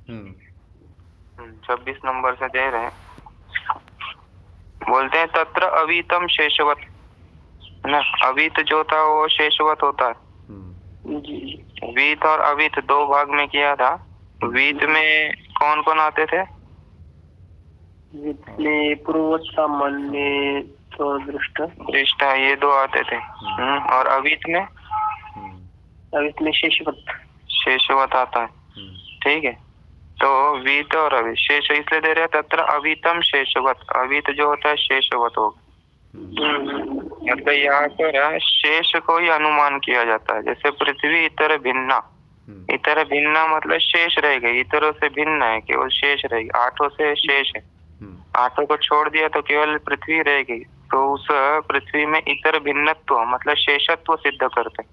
हम्म 26 number से दे रहे हैं। बोलते हैं तत्र अवीतम शेषवत, है ना। अवीत जो था वो शेषवत होता है। वीत और अवीत दो भाग में किया था। वीत में कौन कौन आते थे? वीत में पूर्ववत, सामान्य, तो दृष्टा, ये दो आते थे। और अवीत में शेषवत आता है। ठीक है, तो वीत और अवीत शेष इसलिए दे रहे हैं तत्र अवीतम शेषवत। अवीत जो होता है शेषवत होगा। मतलब यहाँ पर शेष को ही अनुमान किया जाता है। जैसे पृथ्वी इतर भिन्ना, इतर भिन्ना मतलब शेष रह गई, इतरों से भिन्न है, केवल शेष रहेगी। आठों से शेष है, आठों को छोड़ दिया तो केवल पृथ्वी रह गई। तो उस पृथ्वी में इतर भिन्नत्व मतलब शेषत्व सिद्ध करते,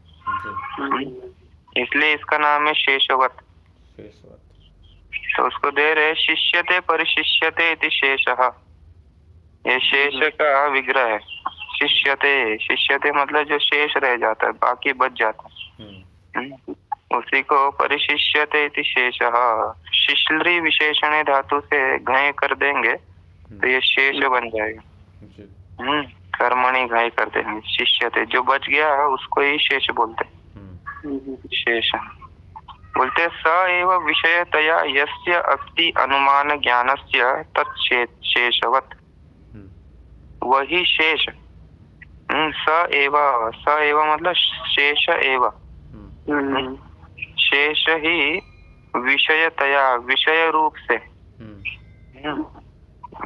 इसलिए इसका नाम है शेषवत। तो उसको दे रहे शिष्यते परिशिष्यते इति शेषः, ये शेष का विग्रह है। शिष्यते, शिष्यते मतलब जो शेष रह जाता है, बाकी बच जाता है, उसी को परिशिष्यते इति शेषः। शिश्लरी विशेषण धातु से घय कर देंगे तो ये शेष बन जाएगा। कर्मणि घय कर देंगे, शिष्यते जो बच गया है उसको ही शेष बोलते, शेष बोलते। स एव विषयतया यस्य अस्ति अनुमान ज्ञानस्य तत्शेषवत्, वही शेष। स एव मतलब शेष एव, शेष ही विषयतया विषय रूप से,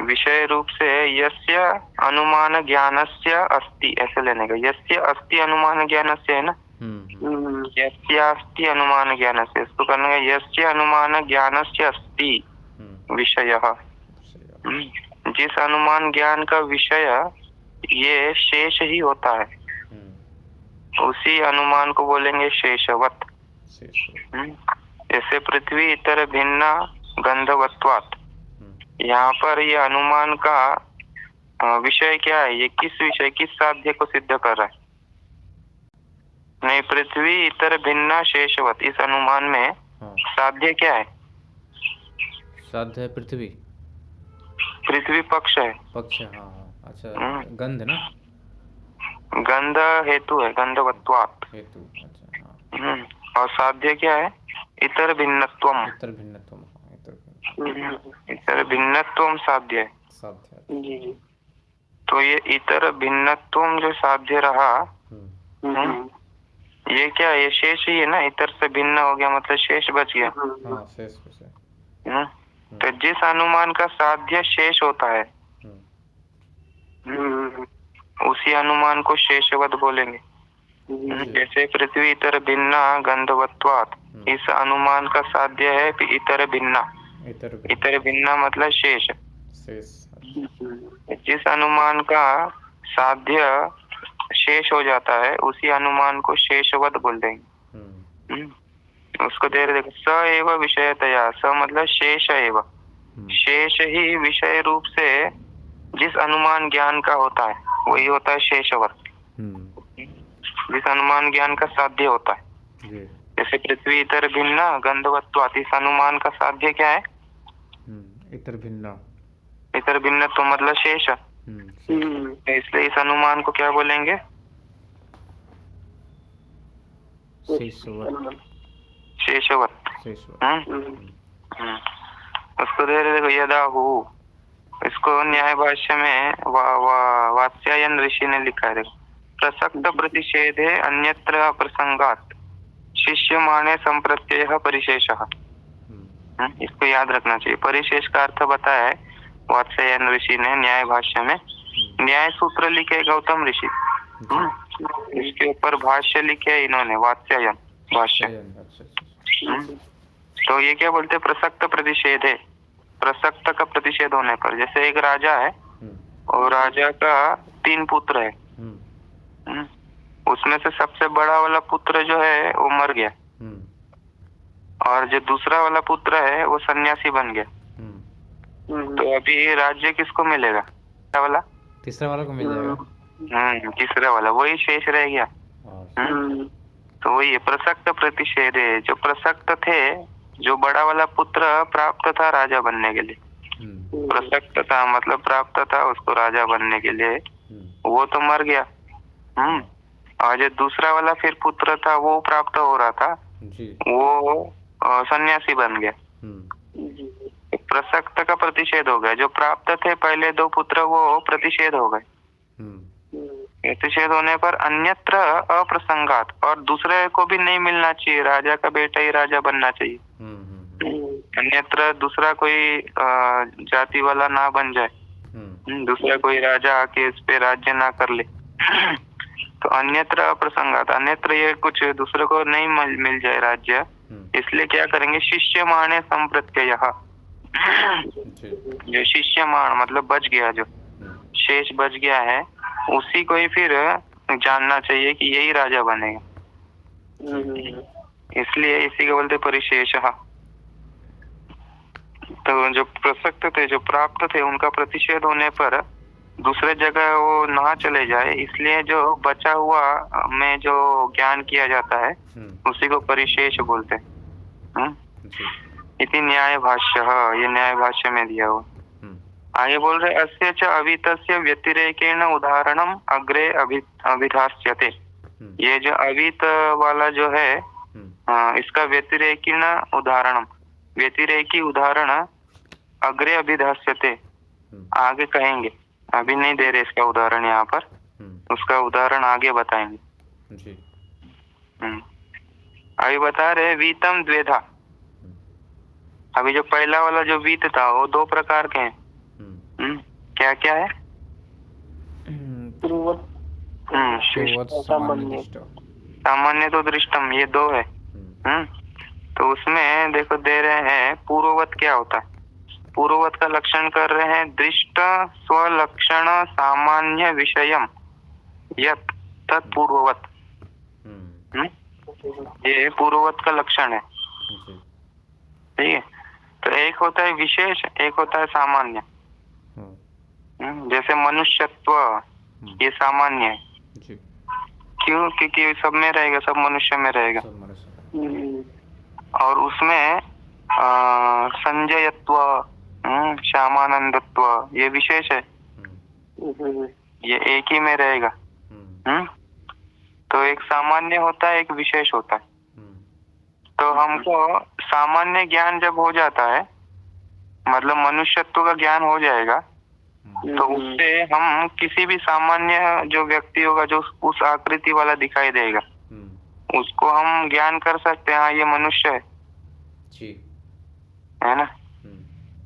विषय रूप से यस्य अनुमान ज्ञानस्य अस्ति, ऐसे लेने का। यस्य अस्ति अनुमान ज्ञानस्य है ना, यस्यास्ति अनुमान ज्ञानस्य, इसको करने का यस्य अनुमान ज्ञानस्य अस्ति विषयः। जिस अनुमान ज्ञान का विषय ये शेष ही होता है, उसी अनुमान को बोलेंगे शेषवत। जैसे पृथ्वी इतर भिन्ना गंधवत्वात्, यहाँ पर ये अनुमान का विषय क्या है? ये किस विषय, किस साध्य को सिद्ध कर रहा है? नहीं, पृथ्वी इतर भिन्ना शेषवत, इस अनुमान में साध्य क्या है? साध्य है पृथ्वी, पृथ्वी पक्ष है, पक्ष। हाँ अच्छा, गंध ना, गंध हेतु है, गंधवत्वात् हेतु। अच्छा और साध्य क्या है? इतर भिन्नत्वम, इतर भिन्नत्वम, इतर भिन्नत्वम साध्य है, साध्य। तो ये इतर भिन्नत्वम जो साध्य रहा, ये क्या, ये शेष ही है ना। इतर से भिन्न हो गया मतलब शेष बच गया। हाँ, शेष तो जिस अनुमान का साध्य शेष होता है उसी अनुमान को शेषवत बोलेंगे। जैसे पृथ्वी इतर भिन्ना गंधवत्वात्, इस अनुमान का साध्य है इतर भिन्ना, इतर भिन्ना मतलब शेष। जिस अनुमान का साध्य शेष हो जाता है उसी अनुमान को शेषवत बोल देंगे। उसको दे रहे देखो, स एव विषयतया, स मतलब शेष एव, शेष ही विषय रूप से जिस अनुमान ज्ञान का होता है वही होता है शेषवत। जिस अनुमान ज्ञान का साध्य होता है, जैसे पृथ्वी इतर भिन्ना गंधवत्वात्, इस अनुमान का साध्य क्या है? इतर भिन्ना, इतर भिन्न तो मतलब शेष। इसलिए इस अनुमान को क्या बोलेंगे? शेषवत, शेषवत। उसको दे रहे देखो, यदाहु, इसको न्याय भाष्य में वात्स्यायन ऋषि ने लिखा है। देखो, प्रसक्त प्रतिषेधे अन्यत्र प्रसंगात शिष्यमाणे संप्रत्यय परिशेषः, इसको याद रखना चाहिए। परिशेष का अर्थ बताया है वात्स्यायन ऋषि ने न्याय भाष्य में। न्याय सूत्र लिखे गौतम ऋषि, इसके ऊपर भाष्य लिखे इन्होंने वात्स्यायन भाष्य। तो ये क्या बोलते हैं? प्रसक्त प्रतिषेध है, प्रसक्त का प्रतिषेध होने पर। जैसे एक राजा है और राजा का 3 पुत्र है, उसमें से सबसे बड़ा वाला पुत्र जो है वो मर गया, और जो दूसरा वाला पुत्र है वो सन्यासी बन गया। तो अभी राज्य किसको मिलेगा? वाला, तीसरा वाला को मिल जाएगा। तीसरा वाला, वही शेष रह गया। तो वही प्रसक्त प्रतिषेध है, जो प्रसक्त थे जो बड़ा वाला पुत्र प्राप्त था राजा बनने के लिए, प्रसक्त था मतलब प्राप्त था उसको राजा बनने के लिए, वो तो मर गया। और जो दूसरा वाला फिर पुत्र था वो प्राप्त हो रहा था, वो सन्यासी बन गया। प्रसक्त का प्रतिषेध हो गया। जो प्राप्त थे पहले दो पुत्र वो प्रतिषेध हो गए। प्रतिषेध होने पर अन्यत्र अप्रसंगात, और दूसरे को भी नहीं मिलना चाहिए, राजा का बेटा ही राजा बनना चाहिए। अन्यत्र दूसरा कोई जाति वाला ना बन जाए, दूसरा कोई राजा आके इस पे राज्य ना कर ले। तो अन्यत्र अप्रसंगात, अन्यत्र ये कुछ दूसरे को नहीं मिल जाए राज्य, इसलिए क्या करेंगे, शिष्यमाणे संप्रत्यय। जो शिष्यमाण मतलब बच गया, जो शेष बच गया है, उसी को ही फिर जानना चाहिए कि यही राजा बनेगा। इसलिए इसी को बोलते परिशेष। तो जो प्रसक्त थे, जो प्राप्त थे, उनका प्रतिषेध होने पर दूसरे जगह वो ना चले जाए, इसलिए जो बचा हुआ में जो ज्ञान किया जाता है उसी को परिशेष बोलते हैं। इति न्याय भाष्य, ये न्याय भाष्य में दिया हुआ। आगे बोल रहे अस्य च अवीतस्य व्यतिरेकेण उदाहरणम अग्रे अभिधास्यते। ये जो अवीत वाला जो है इसका व्यतिरेकीण उदाहरणम, व्यतिरेकी उदाहरण अग्रे अभिधास्यते, आगे कहेंगे, अभी नहीं दे रहे इसका उदाहरण यहाँ पर, उसका उदाहरण आगे बताएंगे। अभी बता रहे वीतम द्वेधा। अभी जो पहला वाला जो वीत था वो दो प्रकार के हैं। क्या क्या है? सामान्य तो दृष्टम, ये दो है। तो उसमें देखो दे रहे हैं पूर्ववत क्या होता है। पूर्ववत का लक्षण कर रहे हैं, दृष्ट स्वलक्षण सामान्य विषयम यत् तत्पूर्ववत। ये पूर्ववत का लक्षण है, ठीक है। तो एक होता है विशेष, एक होता है सामान्य। जैसे मनुष्यत्व, ये सामान्य है। क्यों? क्योंकि सब में रहेगा, सब मनुष्य में रहेगा। और उसमें संजयत्व, श्यामानंदत्व, ये विशेष है, ये एक ही में रहेगा। तो एक सामान्य होता है, एक विशेष होता है। तो हमको सामान्य ज्ञान जब हो जाता है, मतलब मनुष्यत्व का ज्ञान हो जाएगा, तो उससे हम किसी भी सामान्य जो व्यक्ति होगा, जो उस आकृति वाला दिखाई देगा, उसको हम ज्ञान कर सकते हैं, हाँ ये मनुष्य है, है ना।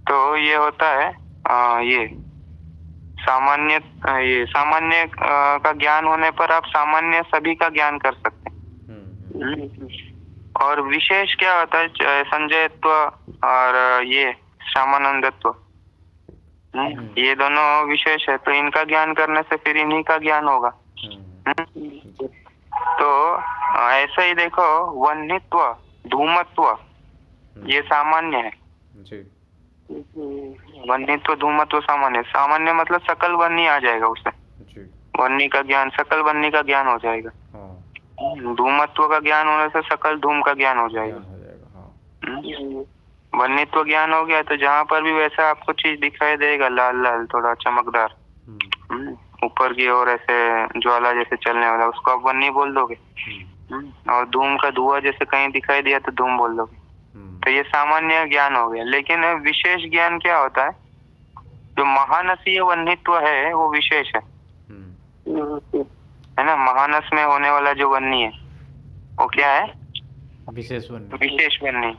तो ये होता है ये सामान्य, ये सामान्य का ज्ञान होने पर आप सामान्य सभी का ज्ञान कर सकते हैं। और विशेष क्या होता है, संजयत्व और ये श्यामानंदत्व, ये दोनों विशेष है। तो इनका ज्ञान करने से फिर इन्हीं का ज्ञान होगा। तो ऐसा ही देखो, वन्यत्व, धूमत्व, ये सामान्य है। वन्यत्व, धूमत्व सामान्य। सामान्य मतलब सकल वन्य आ जाएगा उससे, वन्य का ज्ञान, सकल वन्य का ज्ञान हो जाएगा। धूमत्व का ज्ञान होने से सकल धूम का ज्ञान हो जाएगा। वन्यत्व ज्ञान हो गया तो जहाँ पर भी वैसा आपको चीज दिखाई देगा, लाल लाल थोड़ा चमकदार, ऊपर की ओर ऐसे ज्वाला जैसे चलने वाला, उसको आप वन्य बोल दोगे। और धूम का धुआं जैसे कहीं दिखाई दिया तो धूम बोल दोगे। तो ये सामान्य ज्ञान हो गया। लेकिन विशेष ज्ञान क्या होता है, जो महानसीय वन्यत्व है वो विशेष है ना। महानस में होने वाला जो वन्य है वो क्या है, विशेष वन्य, विशेष वन्य।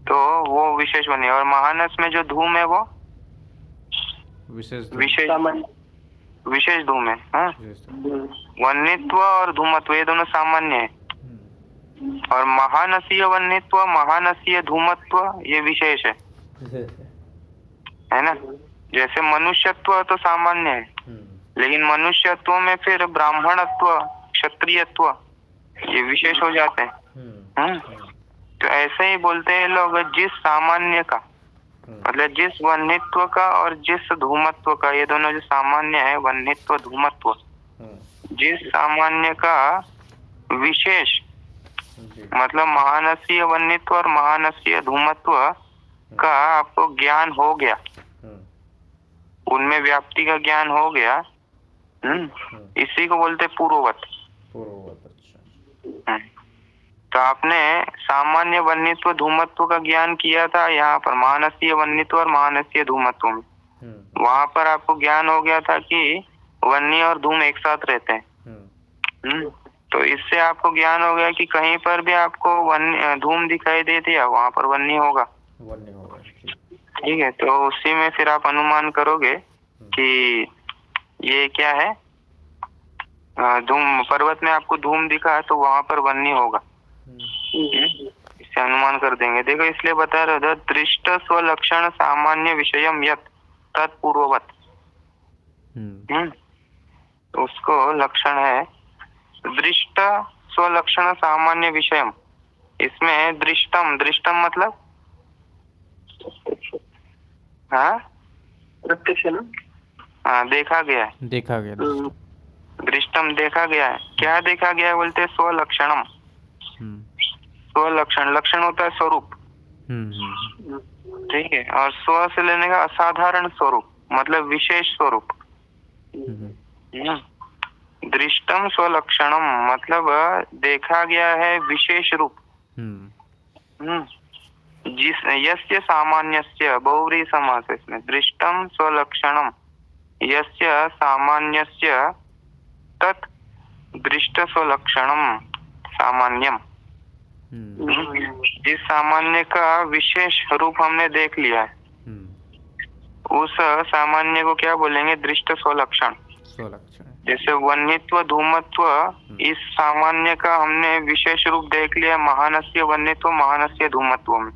तो वो विशेष वन्य। और महानस में जो धूम है वो विशेष धूम है। वन्यत्व और धूमत्व ये दोनों सामान्य है। और महानसीय वन्यत्व, महानसीय धूमत्व ये विशेष है ना। जैसे मनुष्यत्व तो सामान्य है, लेकिन मनुष्यत्व में फिर ब्राह्मणत्व, क्षत्रियत्व ये विशेष हो जाते हैं। तो ऐसे ही बोलते हैं लोग, जिस सामान्य का मतलब जिस वन्यत्व का और जिस धूमत्व का, ये दोनों जो सामान्य है, वन्यत्व धूमत्व, जिस सामान्य का विशेष जी। मतलब महानसीय वन्यत्व और महानसीय धूमत्व का आपको ज्ञान हो गया, उनमें व्याप्ति का ज्ञान हो गया। इसी को बोलते पूर्ववत। पूर्ववत, अच्छा। तो आपने सामान्य वन्यत्व धूमत्व का ज्ञान किया था यहाँ पर महानसीय वन्यत्व और महानसीय धूमत्व में। वहां पर आपको ज्ञान हो गया था कि वन्य और धूम एक साथ रहते हैं। तो इससे आपको ज्ञान हो गया कि कहीं पर भी आपको वन्य धूम दिखाई दे दिया, वहां पर वन्य होगा। वन्य होगा, ठीक है। तो उसी में फिर आप अनुमान करोगे कि ये क्या है, धूम। पर्वत में आपको धूम दिखा तो वहां पर वन्य होगा, इससे अनुमान कर देंगे। देखो इसलिए बता रहे थे, दृष्ट स्वलक्षण सामान्य विषयम यत् तत्पूर्ववत। तो उसको लक्षण है दृष्ट स्वलक्षण सामान्य विषयम। इसमें दृष्टम, दृष्टम मतलब हाँ प्रत्यक्ष ना, हाँ देखा गया है, देखा गया। दृष्टम देखा गया है। क्या देखा गया है बोलते स्वलक्षणम। स्वलक्षण, लक्षण होता है स्वरूप, ठीक है। और स्व से लेने का असाधारण स्वरूप मतलब विशेष स्वरूप। दृष्टम स्वलक्षणम मतलब देखा गया है विशेष रूप। जिस यस्य सामान्यस्य बहुव्रीहि समास है इसमें। दृष्टम स्वलक्षणम यस्य सामान्यस्य तत् दृष्ट स्वलक्षणम सामान्यम। जिस सामान्य का विशेष रूप हमने देख लिया है, उस सामान्य को क्या बोलेंगे, दृष्ट स्वलक्षण। जैसे वन्यत्व धूमत्व, इस सामान्य का हमने विशेष रूप देख लिया महानस्य वन्यत्व महानस्य धूमत्व में।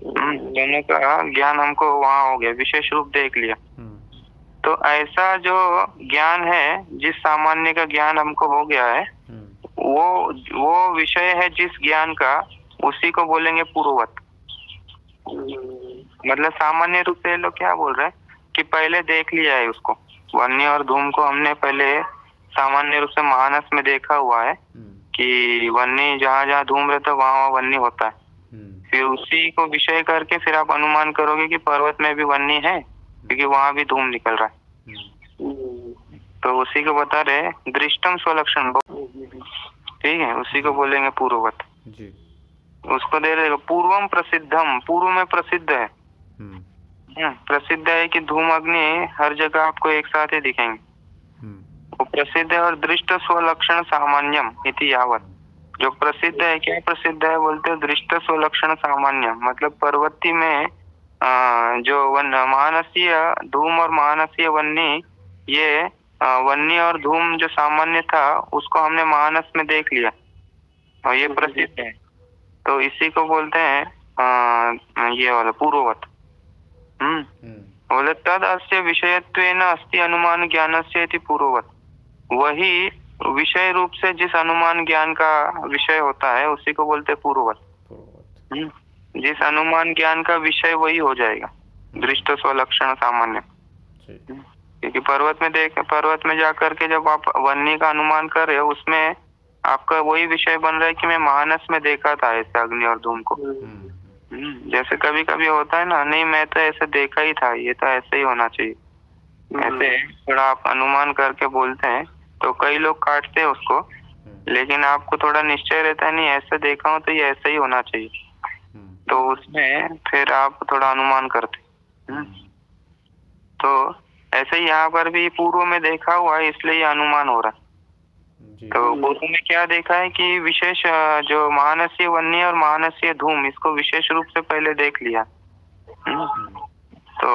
दोनों का ज्ञान हमको वहाँ हो गया, विशेष रूप देख लिया। तो ऐसा जो ज्ञान है, जिस सामान्य का ज्ञान हमको हो गया है, वो विषय है जिस ज्ञान का, उसी को बोलेंगे पूर्ववत। मतलब सामान्य रूप से लोग क्या बोल रहे हैं कि पहले देख लिया है उसको, वन्य और धूम को हमने पहले सामान्य रूप से महानस में देखा हुआ है कि वन्य जहाँ जहाँ धूम रहता है वहाँ वन्य होता है। फिर उसी को विषय करके फिर आप अनुमान करोगे कि पर्वत में भी वन्य है क्योंकि वहाँ भी धूम निकल रहा है। तो उसी को बता रहे दृष्टम स्वलक्षण, ठीक है, उसी को बोलेंगे पूर्ववत। उसको दे रहे पूर्वम प्रसिद्धम, पूर्व में प्रसिद्ध है। प्रसिद्ध है कि धूम अग्नि हर जगह आपको एक साथ ही दिखेंगे, वो प्रसिद्ध है। और दृष्ट स्वलक्षण सामान्यम इति यावत, जो प्रसिद्ध है, क्या प्रसिद्ध है बोलते हैं, दृष्ट स्वलक्षण सामान्य मतलब पर्वती में जो महानसीय धूम और महानसीय वन्य, ये वन्य और धूम जो सामान्य था उसको हमने महानस में देख लिया और ये प्रसिद्ध है। तो इसी को बोलते हैं ये वाला पूर्ववत। बोले तद अस्य विषयत्वेन अस्ति अनुमान ज्ञानस्य इति पूर्ववत। वही विषय रूप से जिस अनुमान ज्ञान का विषय होता है उसी को बोलते हैं पूर्ववत। जिस अनुमान ज्ञान का विषय वही हो जाएगा दृष्ट स्वलक्षण सामान्य। क्योंकि पर्वत में जाकर के जब आप वन्य का अनुमान कर रहे हो, उसमें आपका वही विषय बन रहा है कि मैं महानस में देखा था ऐसे अग्नि और धूम को। जैसे कभी कभी होता है ना, नहीं मैं तो ऐसे देखा ही था, ये तो ऐसे ही होना चाहिए, ऐसे थोड़ा आप अनुमान करके बोलते हैं तो कई लोग काटते हैं उसको, लेकिन आपको थोड़ा निश्चय रहता है नहीं ऐसे देखा हूँ तो ये ऐसे ही होना चाहिए, तो उसमें फिर आप थोड़ा अनुमान करते। तो ऐसे ही यहाँ पर भी पूर्व में देखा हुआ है इसलिए अनुमान हो रहा है। तो पूर्व में क्या देखा है कि विशेष जो महानसीय वन्य और महानसीय धूम, इसको विशेष रूप से पहले देख लिया। तो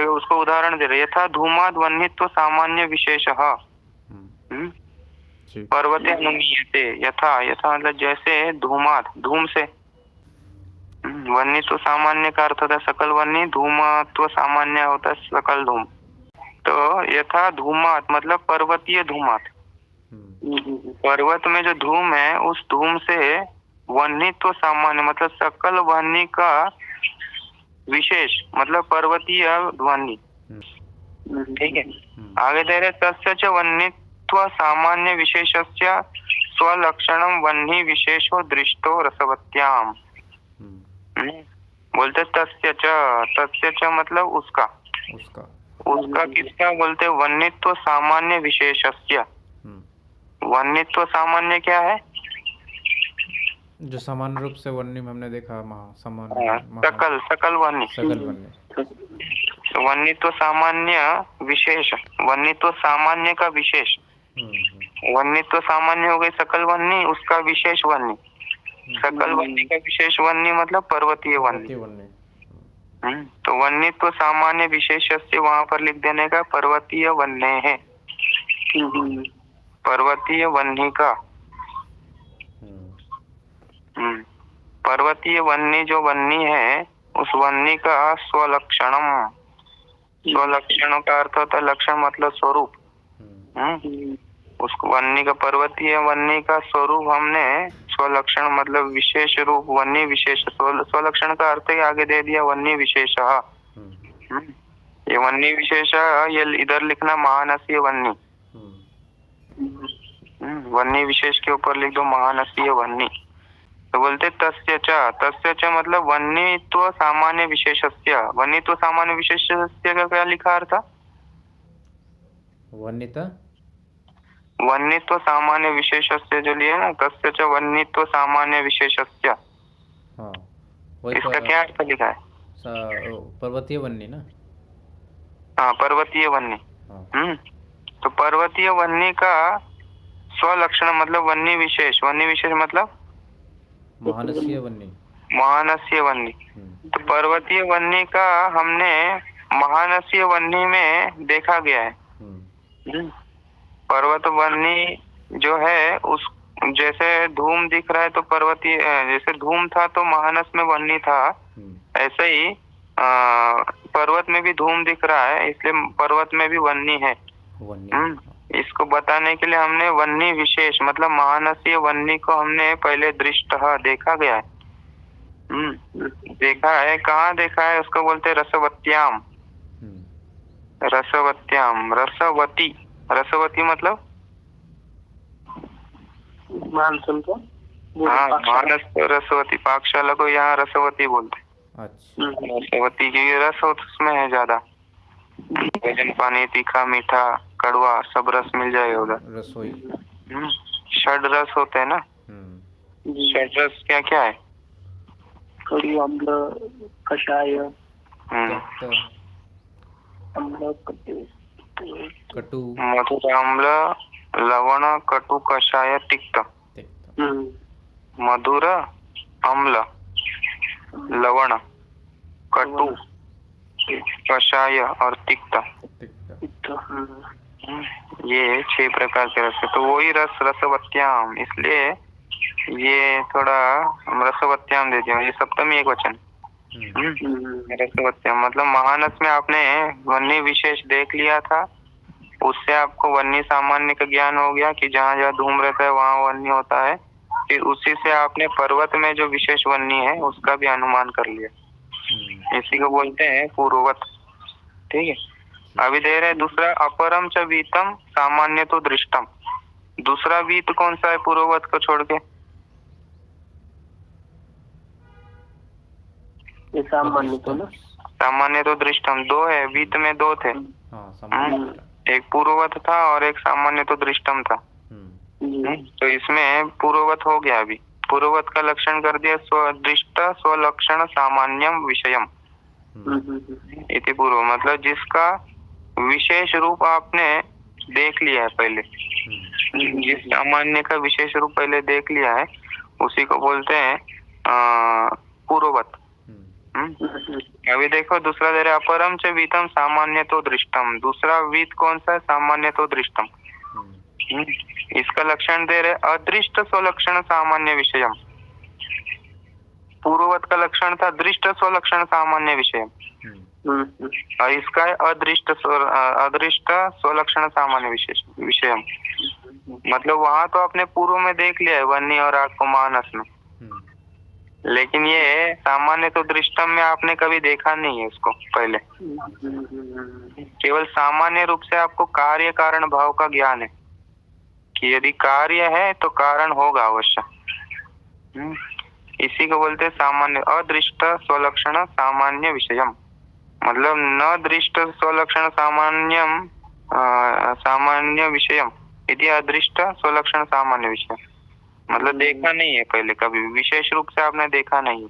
उसको उदाहरण दे रहे, यथा धूमाद वन्यत्व सामान्य विशेषः पर्वते अनुमीयते। यथा, यथा मतलब जैसे धूमाद, धूम से, वन्यत्व सामान्य का अर्थ होता है सकल वन्य, धूमत्व सामान्य होता है सकल धूम। तो यथा धूमात मतलब पर्वतीय धूमात, पर्वत में जो धूम है उस धूम से वन्यत्व सामान्य मतलब सकल वन्य का विशेष मतलब पर्वतीय वन्य, ठीक है। आगे दे रहे तस्य च वन्यत्व सामान्य विशेषस्य स्वलक्षणम वह्नि विशेषो दृष्टो रसवत्याम। बोलते तस्य च मतलब उसका उसका किसका बोलते वन्नित्व सामान्य विशेषस्य। वन्नित्व सामान्य क्या है? जो सामान्य रूप से वन्य में हमने देखा सकल वन्य। सकल वन्य। वन्नित्व सामान्य विशेष, वन्नित्व सामान्य का विशेष। वन्नित्व सामान्य हो गई सकल वन्य, उसका विशेष वन्य। सकल वन्य का विशेष वन्य मतलब पर्वतीय वन्य। तो वन्नित्व सामान्य विशेष से वहां पर लिख देने का पर्वतीय वन्य है। पर्वतीय वन्य का पर्वतीय वन्य जो वन्य है उस वन्य का स्वलक्षणम। स्वलक्षण का अर्थ होता है लक्षण मतलब स्वरूप। उस वन्य का पर्वतीय वन्य का स्वरूप हमने स्वलक्षण मतलब विशेष रूप वन्य विशेष। स्वलक्षण का अर्थ ही आगे दे दिया वन्य विशेष। ये वन्य विशेष ये इधर लिखना महानसीय वन्य। वन्य विशेष के ऊपर लिख दो महानसीय वन्य। तो बोलते तस्य च मतलब वन्यत्व सामान्य विशेषस्य। वन्यत्व सामान्य विशेषस्य का क्या लिखा अर्थ? वन्यत्व सामान्य विशेषस्य जो लिए ना तस्य च वन्यत्व सामान्य विशेषस्य। इसका क्या अर्थ लिखा है? पर्वतीय वन्य ना। हाँ पर्वतीय वन्य। तो पर्वतीय वन्य का स्वलक्षण मतलब वन्य विशेष। वन्य विशेष मतलब महानसीय वन्य। महानसीय वन्य। तो पर्वतीय वन्य का हमने महानसीय वन्य में देखा गया है। पर्वत वन्य जो है उस जैसे धूम दिख रहा है तो पर्वतीय जैसे धूम था तो महानस में वन्य था, ऐसे ही पर्वत में भी धूम दिख रहा है इसलिए पर्वत में भी वन्य है। इसको बताने के लिए हमने वन्य विशेष मतलब महानसीय वन्य को हमने पहले दृष्ट देखा गया है। देखा है, कहाँ देखा है? उसको बोलते रसवत्याम। रसवत्याम रसवती। रसवती मतलब मानसून को मानस रसवती। पाकशाला को यहाँ रसवती बोलते। अच्छा। रसवती की रस उसमें है ज्यादा। भोजन पानी तीखा मीठा कड़वा सब रस मिल जाएगा उधर। रसोई। षड रस होते हैं ना। षड रस क्या क्या है? कड़ी अम्ल कषाय अम्ल कटु मधुर अम्ल लवण कटु कषाय तिक्त। मधुर अम्ल लवण कटु कषाय और तिक्त। ये 6 प्रकार के रस है। तो वही रस रसवत्याम, इसलिए ये थोड़ा हम रसवत्याम देते हैं। ये सप्तमी एक वचन। रसवत्याम मतलब महानस में आपने वन्य विशेष देख लिया था, उससे आपको वन्य सामान्य का ज्ञान हो गया कि जहाँ जहाँ धूम रहता है वहाँ वन्य होता है। फिर उसी से आपने पर्वत में जो विशेष वन्य है उसका भी अनुमान कर लिया। इसी को बोलते हैं पूर्ववत। ठीक है, अभी दे रहे दूसरा अपरम च वीतम सामान्य तो दृष्टम। दूसरा वीत कौन सा है पूर्ववत को छोड़ के? सामान्य तो ना। सामान्य तो दृष्टम 2 है, वीत में 2 थे। एक पूर्ववत था और एक सामान्य तो दृष्टम था। तो इसमें पूर्ववत हो गया। अभी पूर्ववत का लक्षण कर दिया स्वदृष्ट स्वलक्षण सामान्यम विषयम इति पूर्व मतलब जिसका विशेष रूप आपने देख लिया है पहले। जिस सामान्य का विशेष रूप पहले देख लिया है उसी को बोलते हैं पूर्ववत। अभी देखो दूसरा दे रहे अपरम च वीतम सामान्य तो दृष्टम। दूसरा वीत कौन सा है? सामान्य तो दृष्टम। इसका लक्षण दे रहे अदृष्ट स्वलक्षण सामान्य विषयम। पूर्ववत का लक्षण था दृष्ट स्वलक्षण सामान्य विषयम और इसका है अदृष्ट स्वलक्षण सामान्य विषयम। मतलब वहां तो आपने पूर्व में देख लिया है वन्य और आग को मानस में, लेकिन ये सामान्य तो दृष्टम में आपने कभी देखा नहीं है उसको पहले। केवल सामान्य रूप से आपको कार्य कारण भाव का ज्ञान है कि यदि कार्य है तो कारण होगा अवश्य। इसी को बोलते हैं सामान्य अदृष्ट स्वलक्षण सामान्य विषयम, मतलब न दृष्ट स्वलक्षण सामान्यम सामान्य विषयम यदि अदृष्ट स्वलक्षण सामान्य विषय, मतलब देखा नहीं है पहले कभी, विशेष रूप से आपने देखा नहीं।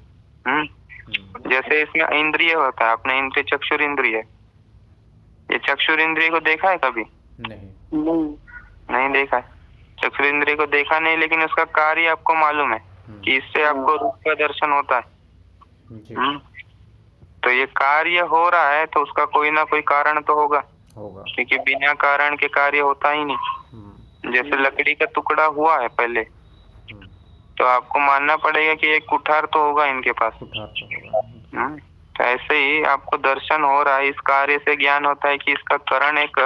जैसे इसमें इंद्रिय होता है, आपने इंद्रिय चक्षुर इंद्रिय, ये चक्षुर इंद्रिय को देखा है कभी? नहीं देखा है। चक्षुर इंद्रिय को देखा नहीं, लेकिन उसका कार्य आपको मालूम है कि इससे आपको रूप का दर्शन होता है। तो ये कार्य हो रहा है तो उसका कोई ना कोई कारण तो होगा, क्योंकि बिना कारण के कार्य होता ही नहीं। जैसे लकड़ी का टुकड़ा हुआ है पहले, तो आपको मानना पड़ेगा कि एक कुठार तो होगा इनके पास। तो ऐसे ही आपको दर्शन हो रहा है, इस कार्य से ज्ञान होता है कि इसका कारण एक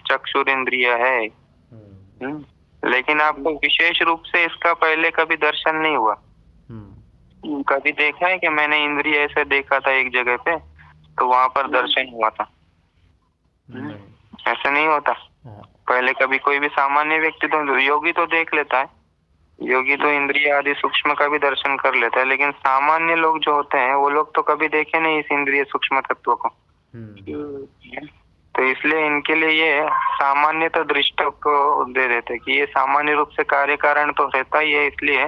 चक्षुर इंद्रिय है। लेकिन आपको विशेष रूप से इसका पहले कभी दर्शन नहीं हुआ। कभी देखा है कि मैंने इंद्रिय ऐसे देखा था एक जगह पे तो वहां पर दर्शन हुआ था? ऐसा नहीं होता। पहले कभी कोई भी सामान्य व्यक्ति तो योगी तो देख लेता है, योगी तो इंद्रिय आदि सूक्ष्म का भी दर्शन कर लेता है, लेकिन सामान्य लोग जो होते हैं वो लोग तो कभी देखे नहीं इस इंद्रिय सूक्ष्म तत्व को। तो इसलिए इनके लिए ये सामान्य तो दृष्ट को दे देते कि ये सामान्य रूप से कार्य कारण तो रहता ही है, इसलिए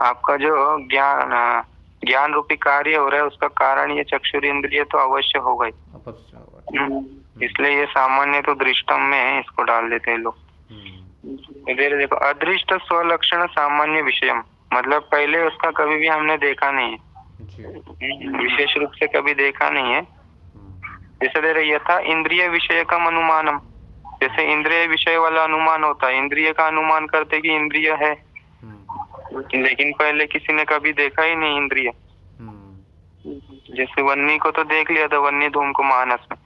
आपका जो ज्ञान रूपी कार्य हो रहा है उसका कारण ये चक्षुर इंद्रिय तो अवश्य होगा ही। इसलिए ये सामान्य तो दृष्टम में इसको डाल देते हैं लोग। इधर देखो अदृष्ट स्वलक्षण सामान्य विषयम, मतलब पहले उसका कभी भी हमने देखा नहीं है, विशेष रूप से कभी देखा नहीं है। जैसे दे रही था इंद्रिय विषय का अनुमानम, जैसे इंद्रिय विषय वाला अनुमान होता है, इंद्रिय का अनुमान करते कि इंद्रिय है, लेकिन पहले किसी ने कभी देखा ही नहीं इंद्रिय। जैसे वन्नी को तो देख लिया था, वन्नी धूम को मानस में,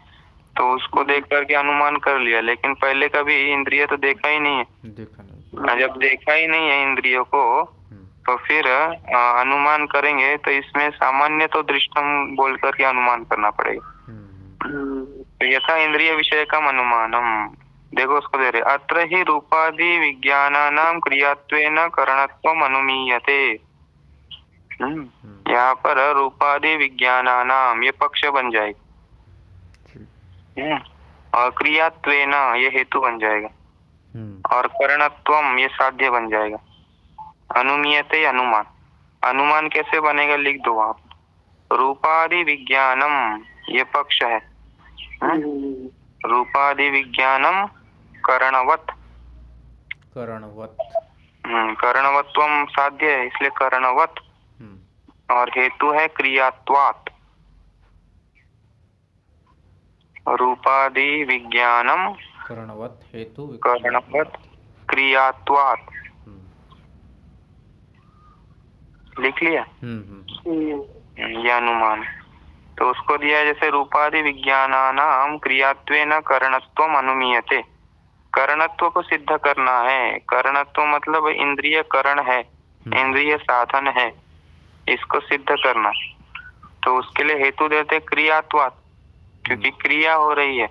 तो उसको देख करके अनुमान कर लिया, लेकिन पहले कभी इंद्रिय तो देखा ही नहीं है। जब देखा ही नहीं है इंद्रियों को तो फिर अनुमान करेंगे तो इसमें सामान्य तो दृष्टम बोल करके अनुमान करना पड़ेगा। तो यथा इंद्रिय विषय का अनुमानम, देखो उसको दे रहे अत्र ही रूपादि विज्ञानानाम क्रियात्वेन करणत्वम अनुमीयते। यहाँ पर रूपादि विज्ञानानाम ये पक्ष बन जाएगा और क्रियात्वेन ये हेतु बन जाएगा और करणत्वम ये साध्य बन जाएगा। अनुमीयते अनुमान, अनुमान कैसे बनेगा लिख दो आप, रूपादि विज्ञानम ये पक्ष है, रूपादि विज्ञानम करणवत, करणवत्वम साध्य है इसलिए करणवत, और हेतु है क्रियात्वात्, रूपादि विज्ञानम करणवत हेतु करणवत क्रियात्वात्, लिख लिया ये अनुमान। तो उसको दिया जैसे रूपादि विज्ञानानाम क्रियात्वेन करणत्वम अनुमीयते, करणत्व को सिद्ध करना है। करणत्व मतलब इंद्रिय करण है, इंद्रिय साधन है, इसको सिद्ध करना। तो उसके लिए हेतु देते क्रियात्वात्, क्योंकि क्रिया हो रही है,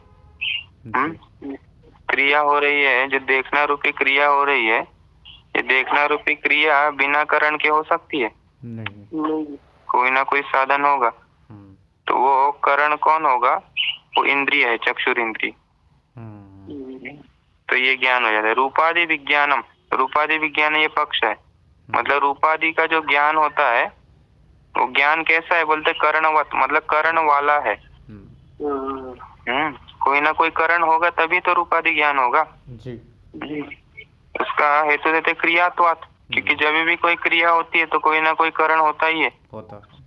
क्रिया हो रही है, जो देखना रूपी क्रिया हो रही है, ये देखना रूपी क्रिया बिना करण के हो सकती है? नहीं, कोई ना कोई साधन होगा। तो वो करण कौन होगा? वो इंद्रिय है, चक्षुर इंद्रिय। तो ये ज्ञान हो जाता है। रूपादि विज्ञानम, रूपादि विज्ञान ये पक्ष है, मतलब रूपादि का जो ज्ञान होता है वो ज्ञान कैसा है बोलते करणवत, मतलब करण वाला है। कोई ना कोई करण होगा तभी तो रूपादि ज्ञान होगा जी। उसका हेतु देते क्रियात्वात्, क्योंकि जब भी कोई क्रिया होती है तो कोई ना कोई करण होता ही है,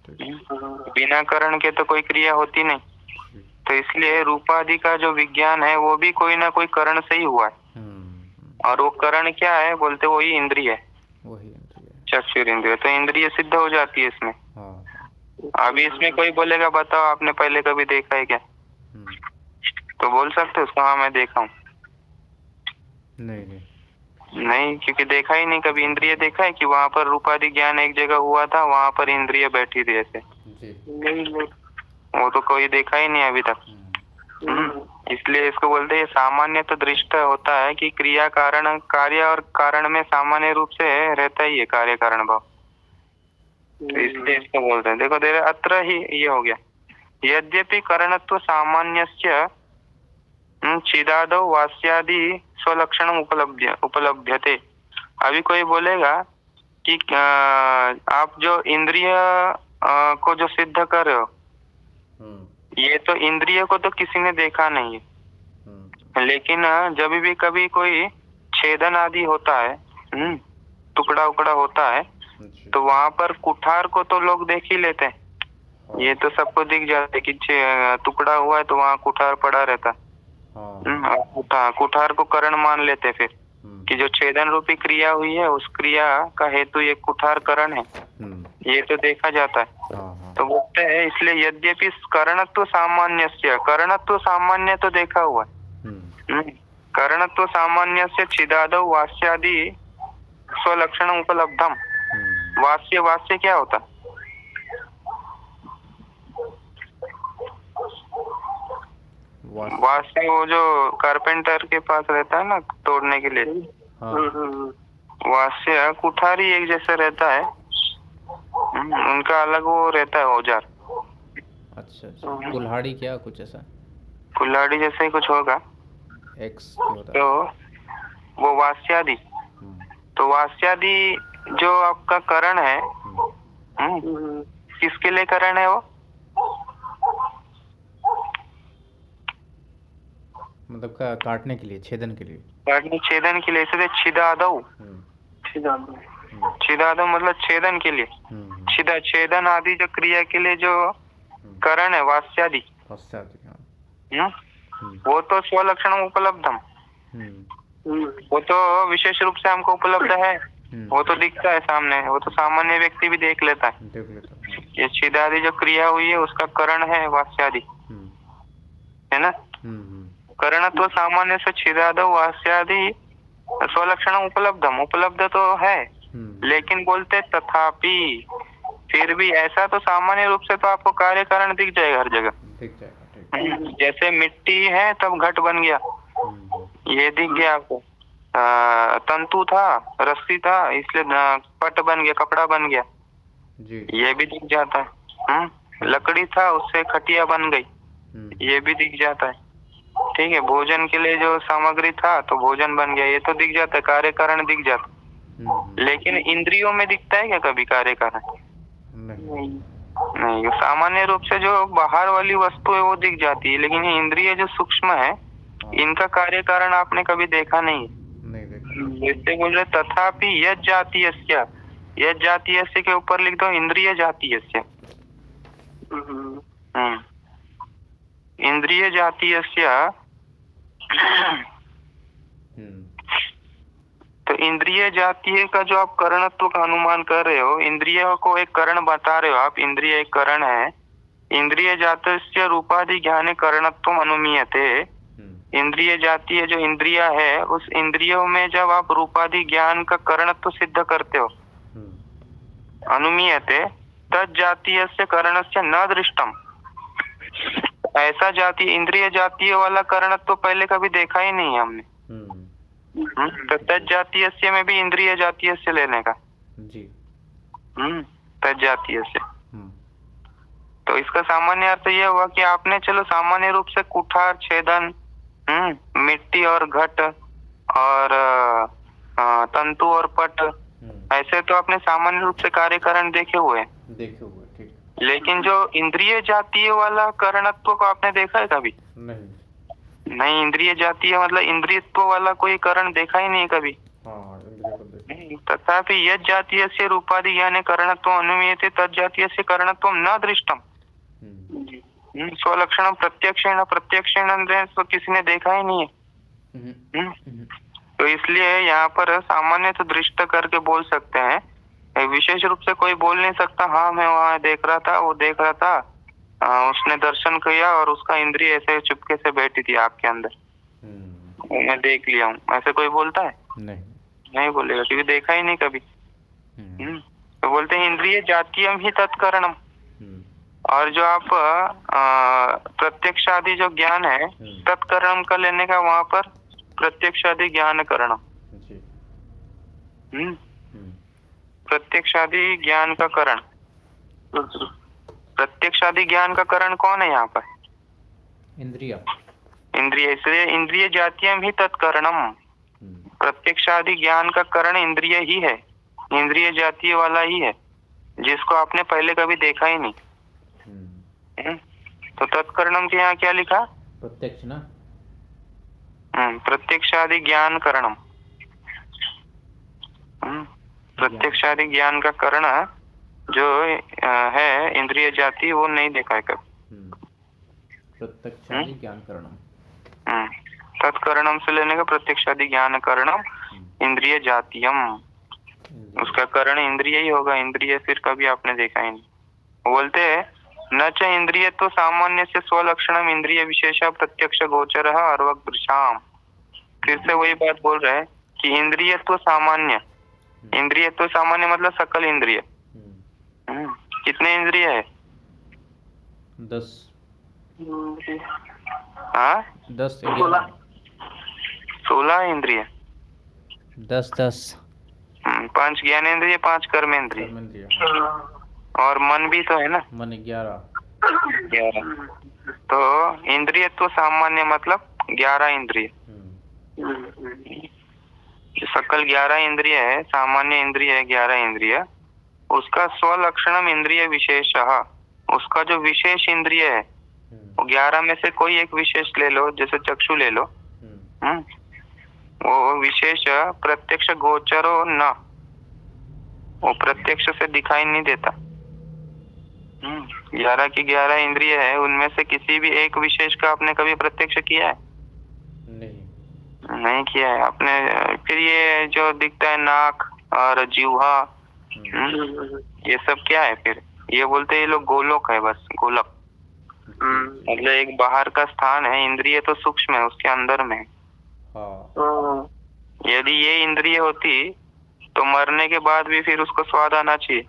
बिना करण के तो कोई क्रिया होती नहीं। तो इसलिए रूपादि का जो विज्ञान है वो भी कोई ना कोई करण से ही हुआ है, और वो करण क्या है बोलते वही इंद्रिय है, चक्षुर इंद्रिय। तो इंद्रिय सिद्ध हो जाती है इसमें। अभी इसमें कोई बोलेगा बताओ आपने पहले कभी देखा है क्या, तो बोल सकते उसको हाँ मैं देखा हूँ। नहीं, क्योंकि देखा ही नहीं कभी। इंद्रिय देखा है कि वहाँ पर रूपादि ज्ञान एक जगह हुआ था, वहाँ पर इंद्रिय बैठी थी ऐसे? वो तो कोई देखा ही नहीं अभी तक। इसलिए इसको बोलते हैं सामान्य तो दृष्ट होता है कि क्रिया कारण कार्य और कारण में सामान्य रूप से रहता ही है कार्य कारण भाव, तो इसलिए इसको बोलते हैं। देखो तेरे अत्र ही ये हो गया, यद्यपि करणत्व सामान्यस्य चिदादौ वास्यादि स्वलक्षण उपलभ्यते। अभी कोई बोलेगा कि आप जो इंद्रिय को जो सिद्ध कर रहे हो, ये तो इंद्रिय को तो किसी ने देखा नहीं है, लेकिन जब भी कभी कोई छेदन आदि होता है, टुकड़ा उकड़ा होता है, तो वहां पर कुठार को तो लोग देख ही लेते हैं। ये तो सबको दिख जाता है कि टुकड़ा हुआ है तो वहाँ कुठार पड़ा रहता है। कुठार को कारण मान लेते फिर कि जो छेदन रूपी क्रिया हुई है उस क्रिया का हेतु ये कुठार करण है, ये तो देखा जाता है। तो बोलते हैं इसलिए यद्यपि करणत्व सामान्य तो देखा हुआ है, करणत्व सामान्य से चिदादौ वास्यादि स्वलक्षण उपलब्धम। वास्य क्या होता? वास्य वो जो कारपेंटर के पास रहता है ना तोड़ने के लिए, वास्य कुठारी एक जैसा रहता है, उनका अलग वो रहता है औजार। अच्छा, कुल्हाड़ी क्या कुछ ऐसा? कुल्हाड़ी जैसे ही कुछ होगा एक्स होता है। तो वो वास्यादि, तो वास्यादि जो आपका करण है, किसके लिए करण है वो? मतलब काटने के लिए, छेदन के लिए। छेदन के लिए, इसलिए छिदादौ, छिदादौ मतलब छेदन के लिए। छेदन आदि जो क्रिया के लिए जो करण है वास्यादि, वो तो स्वलक्षण उपलब्धम, वो तो विशेष रूप से हमको उपलब्ध है, वो तो दिखता है सामने, वो तो सामान्य व्यक्ति भी देख लेता है। ये छिदादि जो क्रिया हुई है उसका करण है वास्यादि, है ना। करणत्व सामान्य से छिदादौ वास्यादि स्वलक्षण उपलब्धम, उपलब्ध तो है, लेकिन बोलते तथापि, फिर भी ऐसा तो सामान्य रूप से तो आपको कार्य कारण दिख जाएगा हर जगह, दिख जाएगा। जैसे मिट्टी है तब घट बन गया, ये दिख गया आपको। तंतु था, रस्सी था, इसलिए पट बन गया, कपड़ा बन गया, ये भी दिख जाता है। लकड़ी था उससे खटिया बन गई, ये भी दिख जाता है। ठीक है, भोजन के लिए जो सामग्री था तो भोजन बन गया, ये तो दिख जाता है, कार्य कारण दिख जाता है। लेकिन इंद्रियों में दिखता है क्या कभी कार्य कारण? नहीं, सामान्य रूप से जो बाहर वाली वस्तु है वो दिख जाती है, लेकिन ये इंद्रिय जो सूक्ष्म है इनका कार्य कारण आपने कभी देखा नहीं। इससे बोल रहे तथापि यज् जातीयस्य, यज् जातीयस्य के ऊपर लिख दो इंद्रिय जातीयस्य। इंद्रिय जातीयस्य, तो इंद्रिय जातीय का जो आप करणत्व का अनुमान कर रहे हो, इंद्रिय को एक करण बता रहे हो आप, इंद्रिय एक करण है। इंद्रिय जातस्य रूपादि ज्ञाने करणत्व अनुमीयते। इंद्रिय जातीय जो इंद्रिया है उस इंद्रियों में जब आप रूपादि ज्ञान का करणत्व सिद्ध करते हो, अनुमीयते, तद जातीय से करणस्य न दृष्टम। ऐसा जाति इंद्रिय जातीय वाला करणत्व पहले कभी देखा ही नहीं है हमने। तो तद जातीय में भी इंद्रिय जातीय से लेने का जी, तद जातीय से। तो इसका सामान्य अर्थ यह हुआ कि आपने चलो सामान्य रूप से कुठार, छेदन, मिट्टी और घट और तंतु और पट, ऐसे तो आपने सामान्य रूप से कार्य कारण देखे हुए, ठीक। लेकिन जो इंद्रिय जातीय वाला करणत्व को आपने देखा है कभी? नहीं, इंद्रिय जातीय मतलब इंद्रियत्व वाला कोई करण देखा ही नहीं कभी। तथापि यज् जातीय से रूपादि ज्ञाने करणत्व अनुमीयते, तद जातीय से करणत्व न दृष्टम। स्वलक्षण प्रत्यक्षेण तो किसी ने देखा ही नहीं है। तो इसलिए यहाँ पर सामान्य तो दृष्ट करके बोल सकते हैं, विशेष रूप से कोई बोल नहीं सकता हाँ मैं वहाँ देख रहा था, वो देख रहा था, उसने दर्शन किया और उसका इंद्रिय ऐसे चुपके से बैठी थी आपके अंदर, मैं देख लिया हूँ, ऐसे कोई बोलता है? नहीं बोलेगा, क्योंकि देखा ही नहीं कभी। तो बोलते हैं इंद्रिय जातीयम ही तत्करणम। और जो आप प्रत्यक्ष आदि जो ज्ञान है तत्करणम का लेने का वहां पर प्रत्यक्ष आदि ज्ञान करणम। जी। प्रत्यक्ष आदि ज्ञान का करण, प्रत्यक्ष आदि ज्ञान का करण कौन है यहाँ पर? इंद्रिया। इंद्रिय, इसलिए इंद्रिय जातीयम ही तत्करणम। प्रत्यक्ष आदि ज्ञान का करण इंद्रिय ही है, इंद्रिय जातीय वाला ही है, जिसको आपने पहले कभी देखा ही नहीं। तो तत्करणम के यहाँ क्या लिखा? प्रत्यक्ष ना। प्रत्यक्ष आदि ज्ञान करणम। प्रत्यक्ष आदि ज्ञान का करण जो है इंद्रिय जाति, वो नहीं देखा है कभी। प्रत्यक्ष आदि ज्ञान करणम। तत्करणम से लेने का प्रत्यक्ष आदि ज्ञान करणम इंद्रिय जातीयम, उसका करण इंद्रिय ही होगा, इंद्रिय फिर कभी आपने देखा ही नहीं। बोलते हैं न च इंद्रिय तो सामान्य से स्वलक्षणम इंद्रिय विशेषा प्रत्यक्ष गोचर अर्वक दृशाम। फिर से वही बात बोल रहे हैं कि इंद्रिय तो सामान्य, इंद्रिय तो सामान्य मतलब सकल इंद्रिय। कितने इंद्रिय है? 10। हाँ 10 16 इंद्रिय। 10 5 ज्ञानेंद्रिय, 5 कर्मेंद्रिय, और मन भी तो है ना, मन 11। तो इंद्रिय तो सामान्य मतलब 11 इंद्रिय। जो सकल 11 इंद्रिय है, सामान्य इंद्रिय है 11 इंद्रिय, उसका स्वलक्षणम इंद्रिय विशेष, उसका जो विशेष इंद्रिय है वो 11 में से कोई एक विशेष ले लो, जैसे चक्षु ले लो। वो विशेष प्रत्यक्ष गोचरो न, वो प्रत्यक्ष से दिखाई नहीं देता। 11 की 11 इंद्रिय है, उनमें से किसी भी एक विशेष का आपने कभी प्रत्यक्ष किया है? नहीं किया है आपने। फिर ये जो दिखता है नाक और जीवा, ये सब क्या है? फिर ये बोलते हैं ये लोग गोलोक है, बस गोलक, मतलब एक बाहर का स्थान है। इंद्रिय तो सूक्ष्म है, उसके अंदर में। यदि ये इंद्रिय होती तो मरने के बाद भी फिर उसको स्वाद आना चाहिए।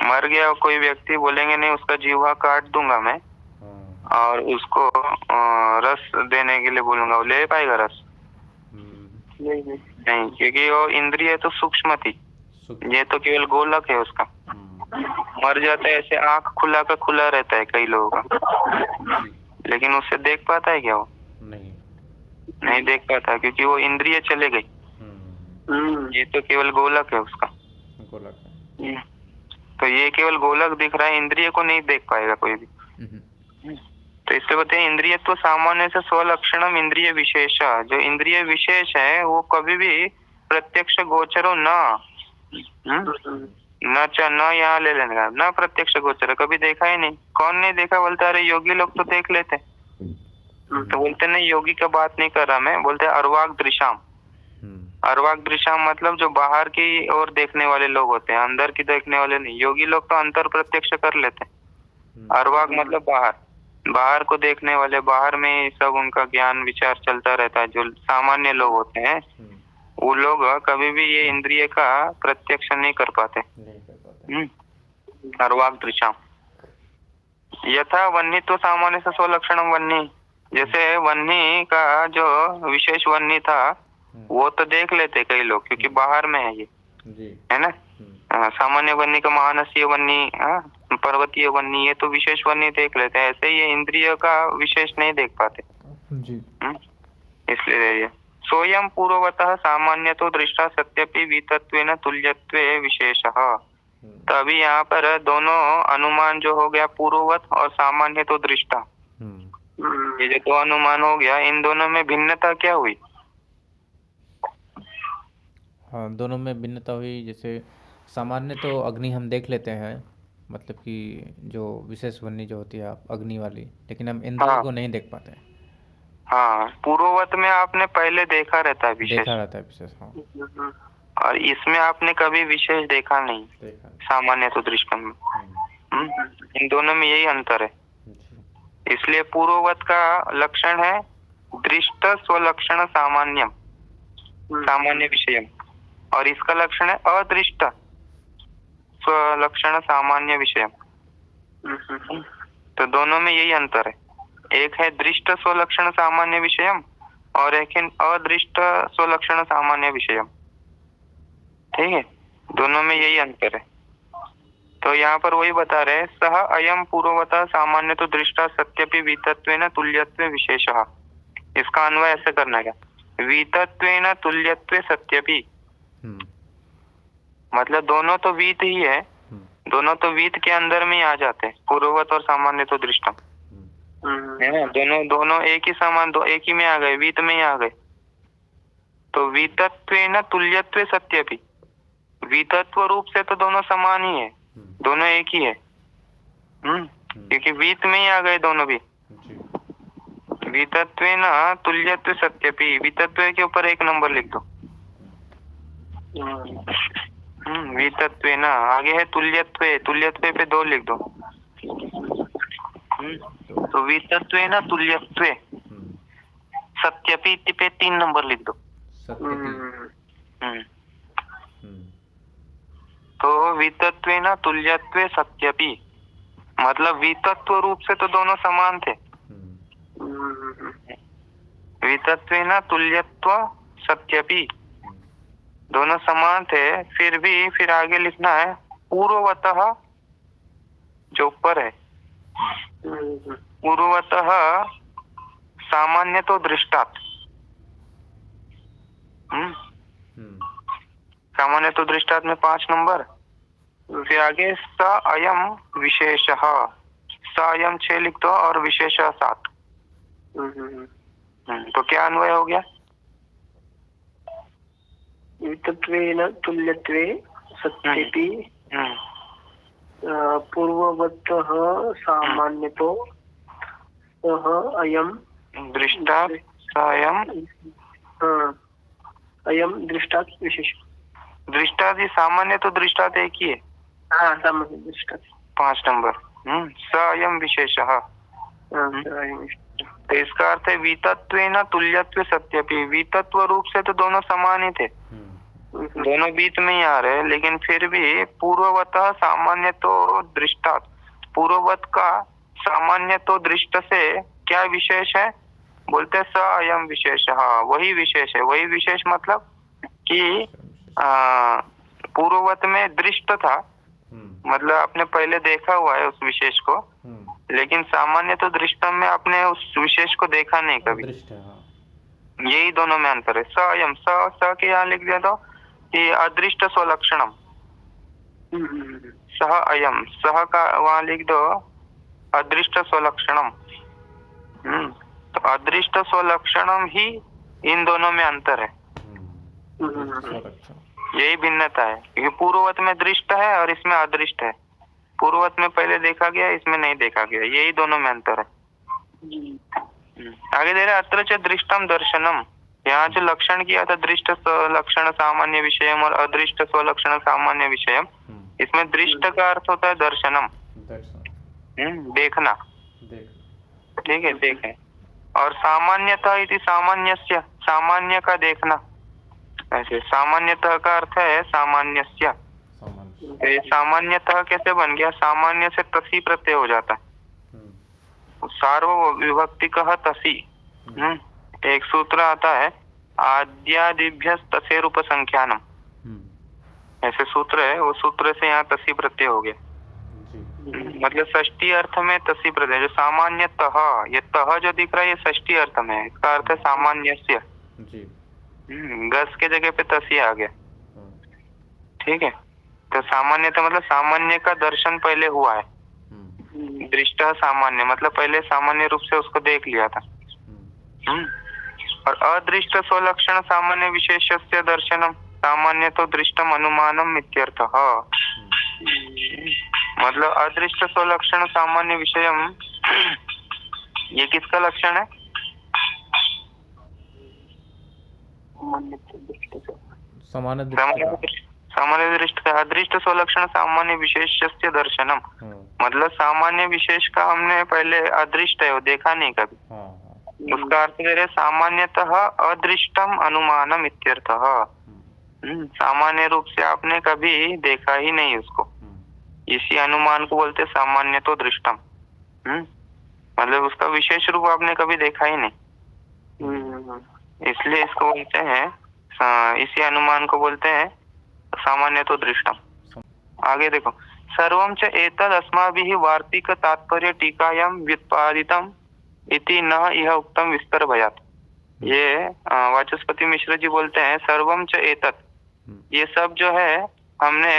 मर गया कोई व्यक्ति, बोलेंगे नहीं उसका जीवा काट दूंगा मैं और उसको रस देने के लिए बोलूंगा, वो ले पाएगा रस? नहीं, क्योंकि वो इंद्रिय तो सूक्ष्म थी, ये तो केवल गोलक है उसका। मर जाता है ऐसे, आंख खुला का खुला रहता है कई लोगों का, लेकिन उससे देख पाता है क्या? वो नहीं देख पाता, क्योंकि वो इंद्रिय चले गई। ये तो केवल गोलक है उसका, गोलक है। तो ये केवल गोलक दिख रहा है, इंद्रिय को नहीं देख पाएगा कोई भी। तो इसलिए बोलते हैं इंद्रिय तो सामान्य से स्वलक्षणम इंद्रिय विशेष, जो इंद्रिय विशेष है वो कभी भी प्रत्यक्ष गोचरो न यहाँ ले लेने का, न प्रत्यक्ष गोचर, कभी देखा ही नहीं। कौन नहीं देखा? बोलते अरे योगी लोग तो देख लेते। तो बोलते नहीं, योगी का बात नहीं कर रहा मैं, बोलते अर्वाक दृशाम। अर्वाक दृशाम मतलब जो बाहर की ओर देखने वाले लोग होते हैं, अंदर की देखने वाले नहीं। योगी लोग तो अंतर प्रत्यक्ष कर लेते हैं। अर्वाक मतलब बाहर, बाहर को देखने वाले, बाहर में सब उनका ज्ञान विचार चलता रहता है। जो सामान्य लोग होते हैं वो लोग कभी भी ये इंद्रिय का प्रत्यक्ष नहीं कर पाते। अर्वाक दृशाम। यथा वन्नी तो सामान्य से स्वलक्षणम वन्नी, जैसे वन्नी का जो विशेष वन्नी था वो तो देख लेते कई लोग, क्योंकि बाहर में है ये, है ना। सामान्य वन्नी का महानसीय वन्नी, पर्वतीय वन्नी, ये तो विशेष वन्नी देख लेते हैं। ऐसे ये इंद्रिय का विशेष नहीं देख पाते जी। इसलिए ये सोयम पूर्ववतः सामान्य तो दृष्टा सत्यपि वितत्वेन तुल्यत्वे विशेषः। तभी यहाँ पर दोनों अनुमान जो हो गया पूर्ववत और सामान्य तो दृष्टा, ये जो दो अनुमान हो गया, इन दोनों में भिन्नता क्या हुई? हाँ, दोनों में भिन्नता हुई। जैसे सामान्य तो अग्नि हम देख लेते हैं, मतलब कि जो विशेष वन्नी जो होती है अग्नि वाली, लेकिन हम इंद्रिय को नहीं देख पाते हैं। हाँ, पूर्ववत में आपने पहले देखा रहता है विशेष, देखा रहता है विशेष। हाँ, और इसमें आपने कभी विशेष देखा नहीं, सामान्य तो दृष्टि में। इन दोनों में यही अंतर है। इसलिए पूर्ववत का लक्षण है दृष्ट स्वलक्षण सामान्यम, सामान्य विषयम, और इसका लक्षण है अदृष्ट स्वलक्षण सामान्य विषयम। तो दोनों में यही अंतर है, एक है दृष्ट स्वलक्षण सामान्य विषयम और एक है अदृष्ट स्वलक्षण सामान्य विषयम। ठीक है, दोनों में यही अंतर है। तो यहाँ पर वही बता रहे, सह अयम पूर्ववतः सामान्य तो दृष्टा सत्यपि वीतत्वेन तुल्यत्वे विशेषः। इसका अन्वय ऐसे करना क्या, वीतत्वेन तुल्यत्वे सत्यपि, मतलब दोनों तो वीत ही है, दोनों तो वीत के अंदर में ही आ जाते हैं, पूर्ववत और सामान्य तो दृष्टम है ना, दोनों एक ही समान, दो एक ही में आ गए, वीत में ही आ गए। तो वीतत्वेन तुल्यत्वे सत्यपि, वीतत्व रूप से तो दोनों समान ही है, दोनों एक ही है, क्योंकि वीत में ही आ गए दोनों भी। वीतत्वेन तुल्यत्वे सत्यपि, वीतत्व के ऊपर 1 नंबर लिख दो। वीतत्वेन, आगे है तुल्यत्वे, तुल्यत्वे पे 2 लिख दो। तो वीतत्वेन तुल्यत्वे सत्यपि पे 3 नंबर लिख दो। तो वीतत्वेन तुल्यत्वे सत्यपि, मतलब वीतत्व रूप से तो दोनों समान थे, वीतत्वेन तुल्यत्व सत्यपि, दोनों समान थे, फिर भी फिर आगे लिखना है पूर्ववतः, जो ऊपर है पूर्ववतः सामान्य तो दृष्टात्, सामान्य तो दृष्टात् में 5 नंबर, फिर आगे स अयम विशेषः, स अयम 6 लिख दो और विशेषः 7। तो क्या अन्वय हो गया, वीतत्वेन तुल्यत्वे सत्यपि पूर्ववतः सामान्यतो सह अयम दृष्टात् अयम, अयम दृष्टात् विशेष, दृष्टात् ही सामान्य तो दृष्टात् एक ही है, हाँ सामान्य दृष्टात् 5 नंबर। स अयम विशेषः, तो इसका अर्थ है वीतत्वेन तुल्यत्वे सत्यपि, वीतत्व रूप से तो दोनों समान ही थे, दोनों बीच में ही आ रहे, लेकिन फिर भी पूर्ववतः सामान्य तो दृष्टात्, पूर्ववत का सामान्य तो दृष्ट से क्या विशेष है, बोलते स अयम विशेष, हाँ वही विशेष है। वही विशेष मतलब कि पूर्ववत में दृष्ट था, मतलब आपने पहले देखा हुआ है उस विशेष को, लेकिन सामान्य तो दृष्टम में आपने उस विशेष को देखा नहीं कभी, यही दोनों में अंतर है। स अयम, स के यहाँ लिख दिया तो कि अदृष्ट स्वलक्षणम, सह अयम, सह का वहां लिख दो अदृष्ट स्वलक्षणम। तो अदृष्ट स्वलक्षणम ही इन दोनों में अंतर है, यही भिन्नता है, क्योंकि पूर्ववत में दृष्ट है और इसमें अदृष्ट है, पूर्ववत में पहले देखा गया, इसमें नहीं देखा गया, यही दोनों में अंतर है। आगे दे रहे अत्र च दृष्टम दर्शनम, यहाँ जो लक्षण किया था दृष्ट स्वलक्षण सामान्य विषयम और अदृष्ट स्वलक्षण सामान्य विषयम, इसमें दृष्ट का अर्थ होता है दर्शनम, देखना, ठीक है, देखें, और सामान्यतः इति सामान्यस्य, सामान्य का देखना, ऐसे सामान्यतः का अर्थ है सामान्यस्य। ये सामान्यतः कैसे बन गया, सामान्य से तसी प्रत्यय हो जाता है, सार्वविभक्ति कहा तसी। एक सूत्र आता है आद्यादिभ्य तसेर उपसंख्यानम, ऐसे सूत्र है, वो सूत्र से यहाँ तसी प्रत्यय हो गया, मतलब षष्ठी अर्थ में तसी प्रत्यय, जो सामान्यतः, ये तह जो दिख रहा है ये षष्ठी अर्थ में है, इसका अर्थ है सामान्यस्य, गस के जगह पे तसी आ गया, ठीक है। तो सामान्यतः मतलब सामान्य का दर्शन पहले हुआ है, दृष्ट सामान्य मतलब पहले सामान्य रूप से उसको देख लिया था। और अदृष्ट स्वलक्षण सामान्य विशेषस्य दर्शनम, सामान्य तो दृष्टम अनुमानम इत्यर्थः, मतलब अदृष्ट स्वलक्षण सामान्य विषयम, ये किसका लक्षण है, सामान्य दृष्ट का। अदृष्ट स्वलक्षण सामान्य विशेषस्य दर्शनम, मतलब सामान्य विशेष का हमने पहले अदृष्ट है वो देखा नहीं कभी, उसका अर्थ दे रहे सामान्यतः अदृष्टम अनुमानम इत्यर्थः, सामान्य रूप से आपने कभी देखा ही नहीं उसको, इसी अनुमान को बोलते सामान्य तो दृष्टम। मतलब उसका विशेष रूप आपने कभी देखा ही नहीं, इसलिए इसको बोलते हैं इसी अनुमान को बोलते हैं सामान्य तो दृष्टम। आगे देखो, सर्वं च एतद् अस्माभिः वार्तिक तात्पर्य टीकायां व्युत्पादितम् इति न इह उक्तम विस्तर भयात्। ये वाचस्पति मिश्र जी बोलते हैं सर्वं च एतत्, ये सब जो है हमने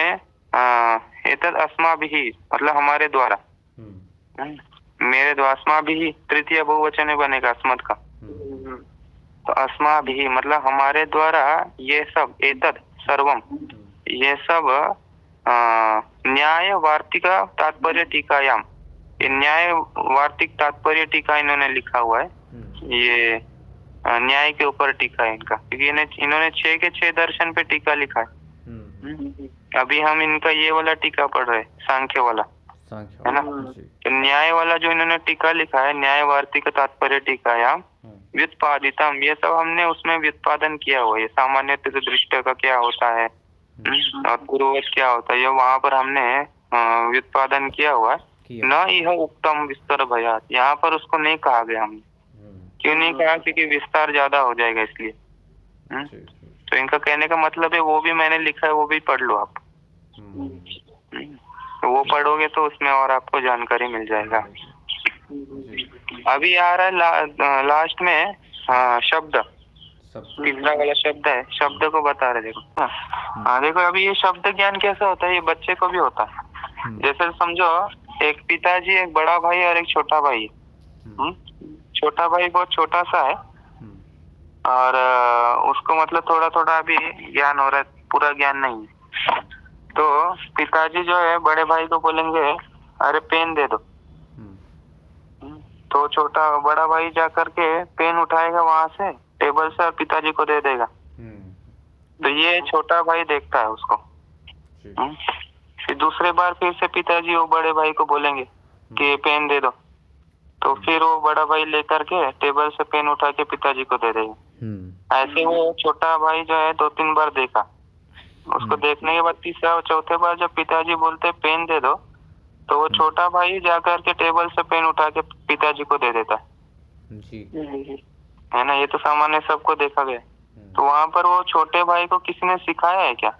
एतद् अस्माभिः मतलब हमारे द्वारा, मेरे द्वारा, अस्माभिः तृतीय बहुवचन में बनेगा अस्मत् का, तो अस्माभिः मतलब हमारे द्वारा ये सब, एतद् सर्वम ये सब न्याय वार्तिक तात्पर्य टीकायाम, ये न्याय वार्तिक तात्पर्य टीका इन्होंने लिखा हुआ है, ये न्याय के ऊपर टीका है इनका, क्योंकि इन्होंने 6 के 6 दर्शन पे टीका लिखा है। अभी हम इनका ये वाला टीका पढ़ रहे हैं, सांख्य वाला, है ना। तो न्याय वाला जो इन्होंने टीका लिखा है, न्याय वार्तिक तात्पर्य टीकायाम व्युत्पादितम, ये सब हमने उसमें व्युत्पादन किया हुआ है। सामान्य दृष्ट का क्या होता है और पूर्वज क्या होता है, ये वहाँ पर हमने व्युत्पादन किया हुआ है। न यह उत्तम विस्तार भयात, यहाँ पर उसको नहीं कहा गया हमने। क्यों नहीं कहा? क्योंकि विस्तार ज्यादा हो जाएगा इसलिए। तो इनका कहने का मतलब है वो भी मैंने लिखा है, वो भी पढ़ लो आप। वो पढ़ोगे तो उसमें और आपको जानकारी मिल जाएगा। अभी आ रहा है लास्ट में शब्द, तीसरा वाला शब्द है, शब्द को बता रहे। देखो देखो अभी ये शब्द ज्ञान कैसा होता है, ये बच्चे को भी होता है। जैसे समझो एक पिताजी, एक बड़ा भाई और एक छोटा भाई है। छोटा भाई बहुत छोटा सा है और उसको मतलब थोड़ा थोड़ा अभी ज्ञान हो रहा है, पूरा ज्ञान नहीं है। तो पिताजी जो है बड़े भाई को बोलेंगे अरे पेन दे दो, तो बड़ा भाई जा करके पेन उठाएगा वहां से टेबल से और पिताजी को दे देगा। तो ये छोटा भाई देखता है उसको। फिर दूसरे बार फिर से पिताजी वो बड़े भाई को बोलेंगे कि पेन दे दो, तो फिर वो बड़ा भाई लेकर के टेबल से पेन उठा के पिताजी को दे देगा। ऐसे वो छोटा भाई जो है 2-3 बार देखा, उसको देखने के बाद तीसरा और चौथे बार जब पिताजी बोलते पेन दे दो, तो वो छोटा भाई जाकर के टेबल से पेन उठा के पिताजी को दे देता है ना। ये तो सामान्य सबको देखा गया। तो वहाँ पर वो छोटे भाई को किसी ने सिखाया है क्या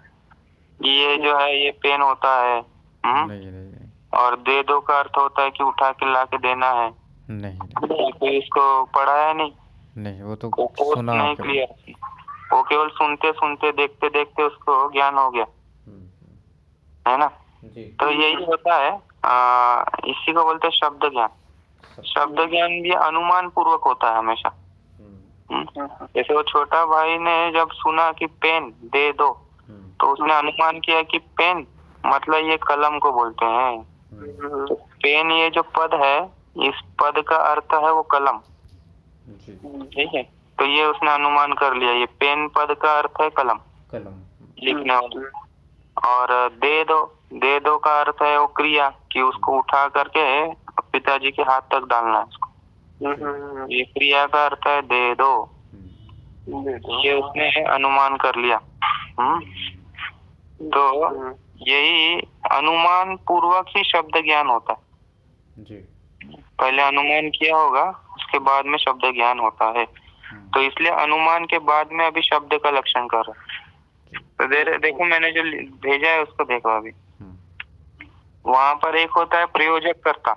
ये जो है ये पेन होता है? नहीं। और दे दो का अर्थ होता है कि उठा के ला के देना है। नहीं। तो इसको पढ़ाया नहीं, वो तो सुना नहीं, क्लियर। वो केवल सुनते सुनते देखते देखते उसको ज्ञान हो गया, है ना। तो यही होता है, इसी को बोलते हैं शब्द ज्ञान। शब्द ज्ञान भी अनुमान पूर्वक होता है हमेशा। जैसे वो छोटा भाई ने जब सुना कि पेन दे दो, तो उसने अनुमान किया कि पेन मतलब ये कलम को बोलते हैं। तो पेन ये जो पद है, इस पद का अर्थ है वो कलम, ठीक है। तो ये उसने अनुमान कर लिया, ये पेन पद का अर्थ है कलम लिखने वाला। और दे दो का अर्थ है वो क्रिया, कि उसको उठा करके पिताजी के हाथ तक डालना है उसको। ये क्रिया का अर्थ है दे दो, ये उसने अनुमान कर लिया। तो यही अनुमान पूर्वक ही शब्द ज्ञान होता है जी। पहले अनुमान किया होगा, उसके बाद में शब्द ज्ञान होता है। तो इसलिए अनुमान के बाद में अभी शब्द का लक्षण कर रहा है। तो देखो मैंने जो भेजा है उसको देखो अभी। वहां पर एक होता है प्रयोजक कर्ता।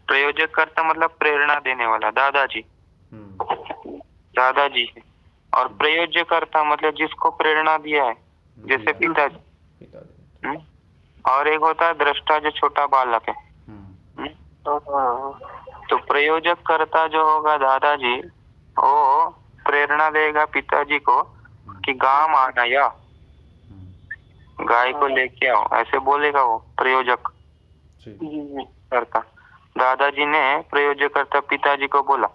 प्रयोजक कर्ता मतलब प्रेरणा देने वाला, दादाजी है। और प्रयोज्य कर्ता मतलब जिसको प्रेरणा दिया है, जैसे पिताजी। और एक होता है दृष्टा, जो छोटा बालक है। तो प्रयोजक कर्ता जो होगा दादाजी, वो प्रेरणा देगा पिताजी को कि गाम आना या गाय को लेके आओ, ऐसे बोलेगा वो प्रयोजक कर्ता। दादाजी ने प्रयोजक कर्ता पिताजी को बोला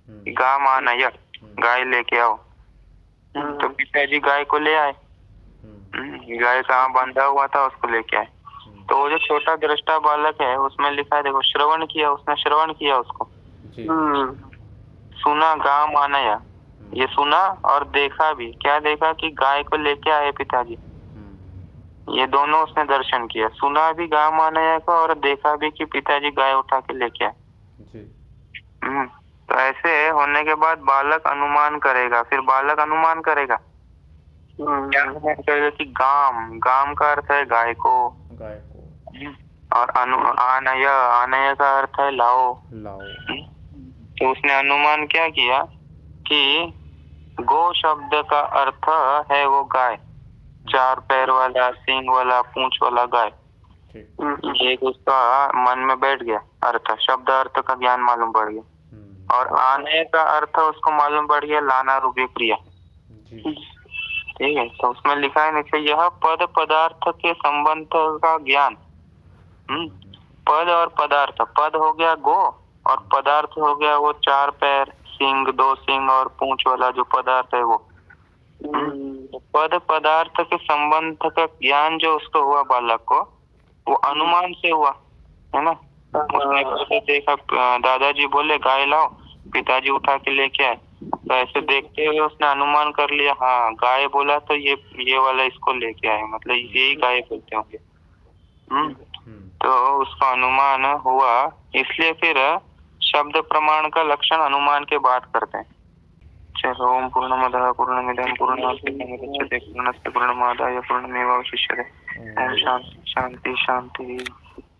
कि गाम आना या गाय लेके आओ। तो पिताजी गाय को ले आए। गाय कहाँ बांधा हुआ था, उसको लेके आए। तो वो जो छोटा दृष्टा बालक है उसमें लिखा है, देखो श्रवण किया, उसने श्रवण किया उसको, सुना गाम आनाया, ये सुना और देखा भी। क्या देखा? कि गाय को लेके आए पिताजी। ये दोनों उसने दर्शन किया, सुना भी गाय मानया का और देखा भी कि पिताजी गाय उठा के लेके आए। तो ऐसे होने के बाद बालक अनुमान करेगा, फिर बालक अनुमान करेगा क्या अनुमान करेगा कि गाम, गाम का अर्थ है गाय को, और आनय, आनय का अर्थ है लाओ। तो उसने अनुमान क्या किया कि गो शब्द का अर्थ है वो गाय, 4 पैर वाला, सींग वाला, पूंछ वाला गाय। एक उसका मन में बैठ गया अर्थ, शब्द अर्थ का ज्ञान मालूम पड़ गया। और आने का अर्थ उसको मालूम पड़ गया लाना रूपी क्रिया। ठीक है, तो उसमें लिखा है नीचे यह पद पदार्थ के संबंध का ज्ञान। पद और पदार्थ, पद हो गया गो और पदार्थ हो गया वो 4 पैर, सिंग, 2 सिंग और पूंछ वाला जो पदार्थ है वो। पद पदार्थ के संबंध का ज्ञान जो उसको हुआ बालक को, वो अनुमान से हुआ, है ना। उसने पहले देखा दादाजी बोले गाय लाओ, पिताजी उठा के लेके आए, तो ऐसे देखते हुए उसने अनुमान कर लिया, हाँ गाय बोला तो ये वाला इसको लेके आए, मतलब यही गाय बोलते होंगे। तो उसका अनुमान हुआ, इसलिए फिर शब्द प्रमाण का लक्षण अनुमान के बाद करते हैं। चलो, ओम पूर्णमदः पूर्णमिदं पूर्णात् पूर्णमुदच्यते पूर्णस्य पूर्णमादाय पूर्णमेवावशिष्यते। ओम शांति शांति शांति।